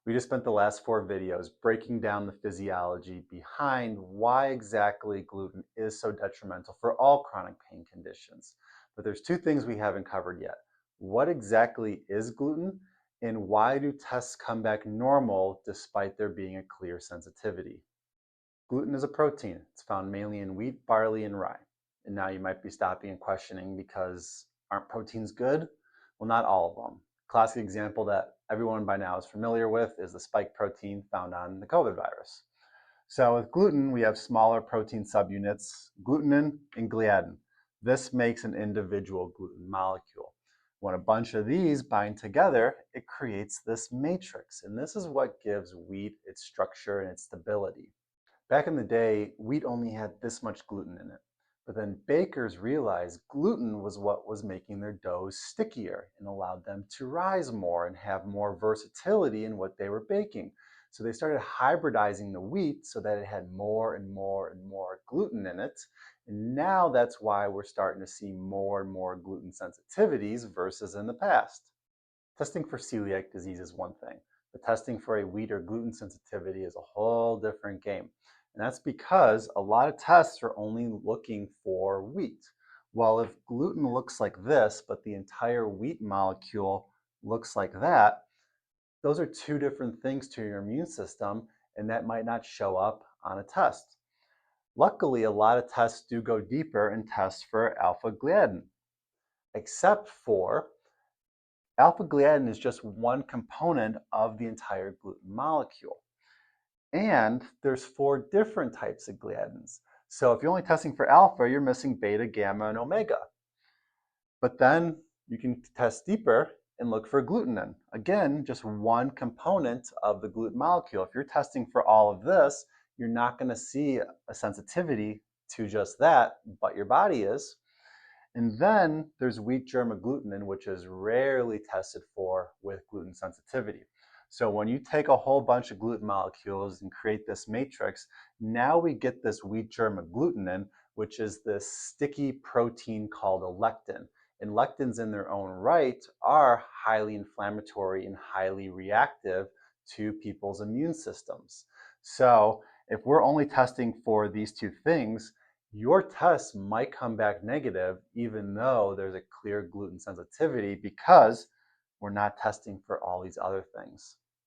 We just spent the last 4 videos breaking down the physiology behind why exactly gluten is so detrimental for all chronic pain conditions. But there's 2 things we haven't covered yet. What exactly is gluten, and why do tests come back normal despite there being a clear sensitivity? Gluten is a protein. It's found mainly in wheat, barley, and rye. And now you might be stopping and questioning because aren't proteins good? Well, not all of them. Classic example that everyone by now is familiar with is the spike protein found on the COVID virus. So with gluten, we have smaller protein subunits, glutenin and gliadin. This makes an individual gluten molecule. When a bunch of these bind together, it creates this matrix. And this is what gives wheat its structure and its stability. Back in the day, wheat only had this much gluten in it. But then bakers realized gluten was what was making their doughs stickier and allowed them to rise more and have more versatility in what they were baking. So they started hybridizing the wheat so that it had more and more and more gluten in it. And now that's why we're starting to see more and more gluten sensitivities versus in the past. Testing for celiac disease is one thing, but testing for a wheat or gluten sensitivity is a whole different game. And that's because a lot of tests are only looking for wheat. Well, if gluten looks like this, but the entire wheat molecule looks like that, those are 2 different things to your immune system, and that might not show up on a test. Luckily, a lot of tests do go deeper and test for alpha gliadin, except for alpha gliadin is just one component of the entire gluten molecule. And there's 4 different types of gliadins. So if you're only testing for alpha, you're missing beta, gamma, and omega. But then you can test deeper and look for glutenin. Again, just one component of the gluten molecule. If you're testing for all of this, you're not going to see a sensitivity to just that, but your body is. And then there's wheat germ agglutinin, which is rarely tested for with gluten sensitivity. So when you take a whole bunch of gluten molecules and create this matrix, now we get this wheat germ agglutinin, which is this sticky protein called a lectin. And lectins in their own right are highly inflammatory and highly reactive to people's immune systems. So if we're only testing for these 2 things, your test might come back negative even though there's a clear gluten sensitivity because we're not testing for all these other things.